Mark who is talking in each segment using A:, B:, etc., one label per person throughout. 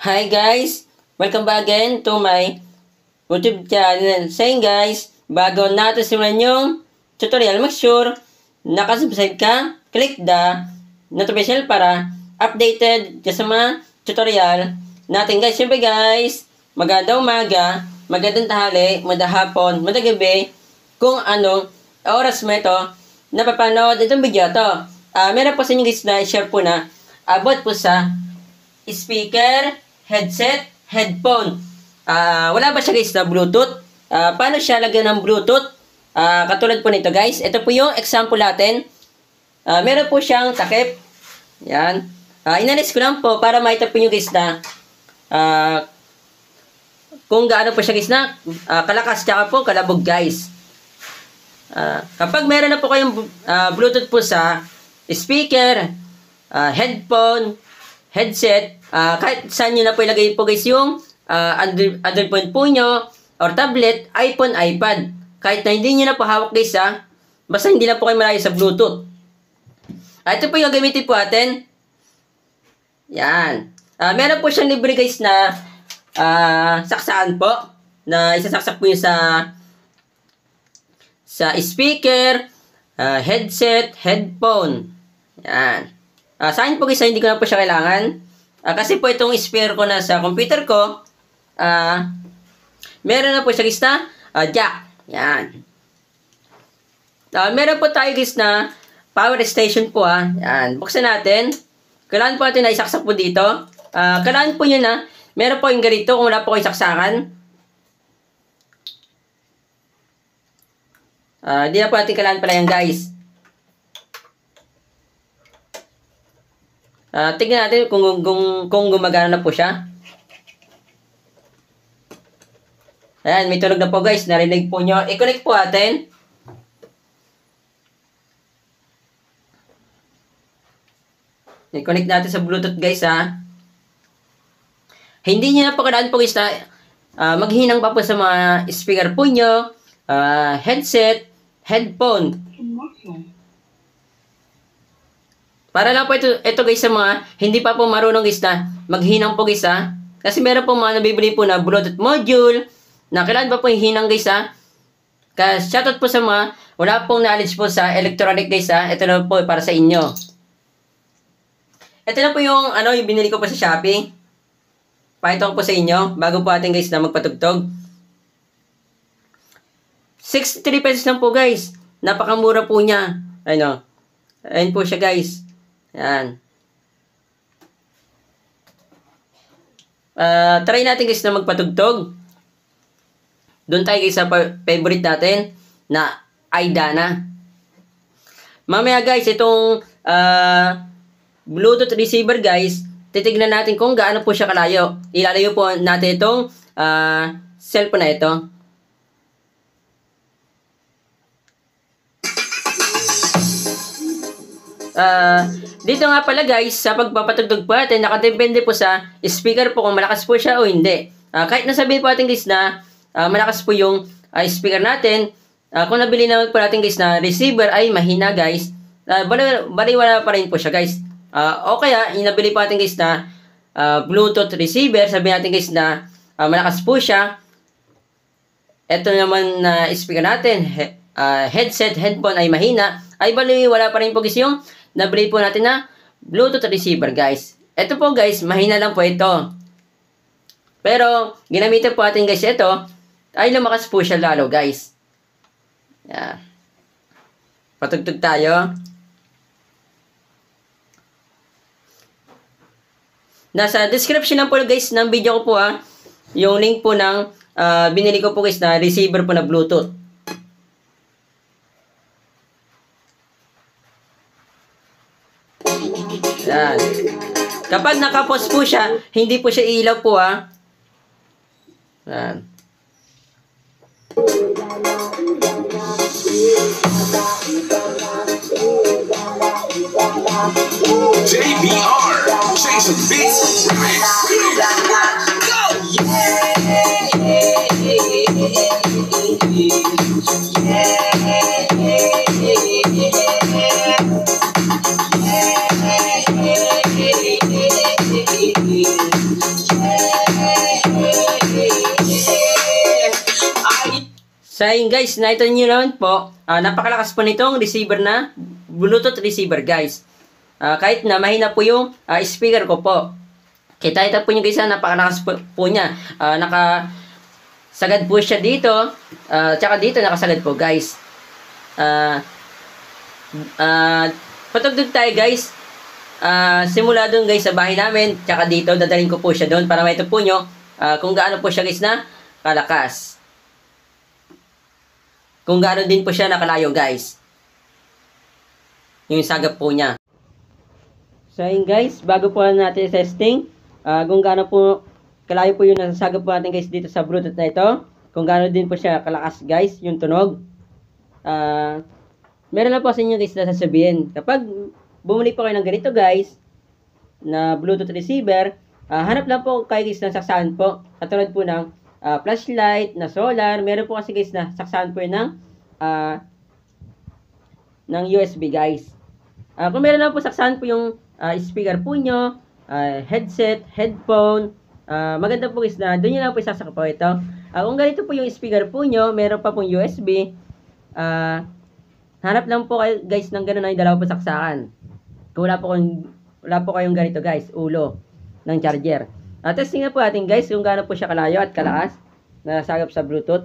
A: Hi guys! Welcome back again to my YouTube channel. Saying guys, bago natin simulan yung tutorial, make sure nakasubscribe ka, click the notification para updated sa mga tutorial natin guys. Siyempre guys, magandang umaga, magandang tanghali, magandang hapon, magandang gabi, kung anong oras mo ito napapanood itong video to. Meron po sa inyo guys na share po na about po sa speaker, headset, headphone. Wala ba siya guys na Bluetooth? Paano siya lagyan ng Bluetooth? Katulad po nito guys. Ito po yung example natin. Meron po siyang takip. Yan. Inalis ko lang po para makita po nyo guys na kung gaano po siya guys na kalakas tsaka po kalabog guys. Kapag meron na po kayong Bluetooth po sa speaker, headphone, headset, kahit saan nyo na po ilagay po guys yung other phone po nyo, or tablet, iPhone, iPad. Kahit na hindi nyo na po hawak guys basta hindi na po kayo malayo sa Bluetooth. Ito po yung gagamitin po natin. Yan. Meron po siyang libre guys na saksakan po, na isasaksak po yun sa speaker, headset, headphone. Yan. Sa akin po guys, hindi ko na po siya kailangan. Kasi po itong speaker ko na sa computer ko, meron na po siya guys na jack. Yan. Meron po tayo guys na power station po Yan. Buksan natin. Kailangan po natin na isaksak po dito. Kailangan po nyo na meron po yung ganito kung wala po kayo saksakan. Di na po natin kailangan pala yan guys. Tignan natin kung gumagana na po siya. Ayan, may tunog na po guys. Narinig po nyo. I-connect po natin. I-connect natin sa Bluetooth guys Hindi nyo na po kailangan po guys na maghinang pa po sa mga speaker po nyo, headset, headphone. Para lang po ito guys sa mga hindi pa po marunong guys na maghinang po guys Kasi meron po mga nabibili po na Bluetooth module na kailangan pa po hinang guys Kaya shoutout po sa mga wala pong knowledge po sa electronic guys Ito na po para sa inyo. Ito na po yung yung binili ko po sa Shopee. Pakita ko po sa inyo bago po atin guys na magpatugtog. 63 pesos lang po guys. Napakamura po niya. Ayun po siya guys. Yan. Try natin guys na magpatugtog. Doon tayo guys sa favorite natin na Aidana. Mamaya guys, itong Bluetooth receiver guys, titignan natin kung gaano po siya kalayo. Ilalayo po natin itong cellphone na ito. Dito nga pala guys, sa pagpapatugtog po natin, nakadepende po sa speaker po kung malakas po siya o hindi. Kahit nasabihin po natin guys na malakas po yung speaker natin, kung nabili naman po natin guys na receiver ay mahina guys, baliwala pa rin po siya guys. O kaya, inabili po natin guys na Bluetooth receiver, sabihin natin guys na malakas po siya. Ito naman na speaker natin, headset, headphone ay mahina, ay baliwala pa rin po guys yung nabili po natin na Bluetooth receiver guys. Ito po guys, mahina lang po ito. Pero, ginamitan po natin guys ito, ay lumakas po siya lalo guys. Yan. Patugtog tayo. Nasa description lang po guys ng video ko po yung link po ng binili ko po guys na receiver po na Bluetooth. Yan. Kapag naka-pause po siya, hindi po siya ilaw po Yan.
B: JBR, Jason Beats, Remix. Go! Yeah.
A: So ayun guys, nakita nyo naman po, napakalakas po nitong receiver na Bluetooth receiver guys. Kahit na mahina po yung speaker ko po. Kita po nyo guys, napakalakas po niya. Nakasagad po siya dito, tsaka dito nakasagad po guys. Patugtog tayo guys. Simula doon guys sa bahay namin, tsaka dito dadalhin ko po siya doon para makita po nyo kung gaano po siya guys na kalakas. Kung gaano din po siya nakalayo guys. Yung sagap po niya. So yun guys, bago po natin testing kung gaano po kalayo po yung nasasagap po natin guys dito sa Bluetooth na ito. Kung gaano din po siya kalakas guys, yung tunog. Meron na po sa inyo guys na sasabihin. Kapag bumili po kayo ng ganito guys, na Bluetooth receiver, hanap lang po kayo guys ng saksahan po. Katulad po ng flashlight, na solar. Meron po kasi guys na saksahan po yun ng USB guys. Kung meron na po saksahan po yung speaker po nyo, headset, headphone, maganda po guys na doon nyo lang po isasaka po ito. Kung ganito po yung speaker po nyo, meron pa pong USB, hanap lang po kayo guys ng gano'n na yung dalawa po saksakan. Kung wala po kayong ganito guys, ulo ng charger. Testing na po natin guys kung gaano po siya kalayo at kalakas na nasagap sa Bluetooth.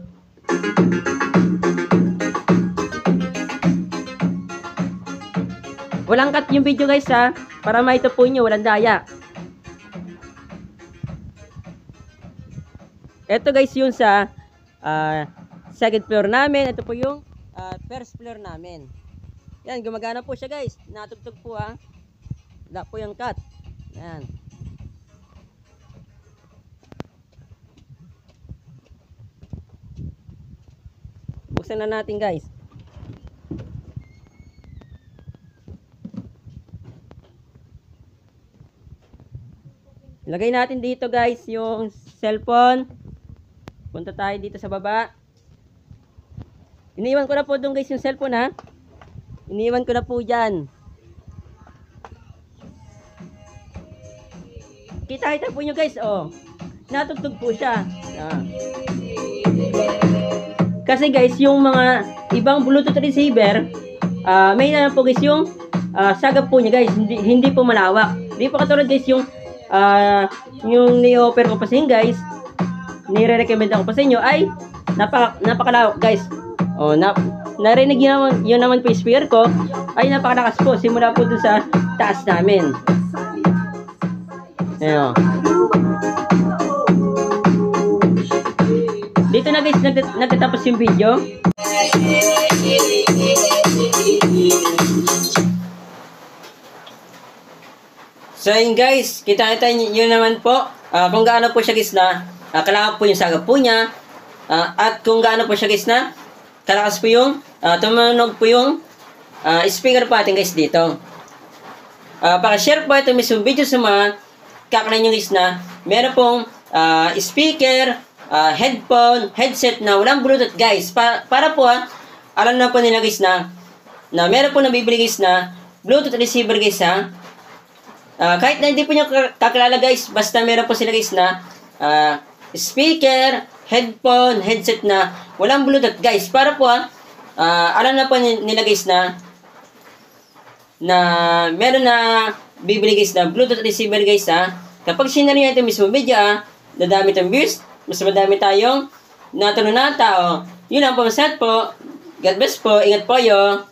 A: Walang cut yung video guys ha, para maito po nyo, walang daya. Ito guys yung sa second floor namin. Ito po yung first floor namin. Yan, gumagana po siya guys. Natugtog po ha. Wala po yung cut. Yan. Buksan na natin guys. Ilagay natin dito guys yung cellphone. Punta tayo dito sa baba. Iniwan ko na po doon guys yung cellphone ha. Iniwan ko na po dyan. Kita po nyo guys, oh. Natugtog po siya. Kasi guys, yung mga ibang Bluetooth receiver, may na po guys yung sagap po niya guys. Hindi po malawak. Hindi po katulad guys yung ni-offer ko pa sa inyo guys. Nire-recommend ako pa sa inyo ay napakalawak guys. Oh, narinig yun naman po yung speaker ko ay napakalakas po simula po dun sa taas namin. Ayan. Dito na guys nagtatapos yung video. So yun guys, kita yun naman po kung gaano po siya guys na kalakas po yung sagap po niya at kung gaano po siya guys na kalakas po yung tumunog po yung speaker po atin guys dito. Paka-share po ito mismo video sa mga kakanan nyo guys na meron pong speaker, headphone, headset na walang Bluetooth guys. Para po alam na po nila guys na meron po nabibili guys na Bluetooth receiver guys ha. Kahit na hindi po nyo kakilala guys, basta meron po sila guys na speaker, headphone, headset na walang Bluetooth guys. Para po alam na po nila guys na meron na bibili guys na Bluetooth receiver guys ha. Kapag sinari natin mismo video dadami tayong views, mas madami tayong natutunan na tao. Yun lang po, masat po. God bless po, ingat po kayo.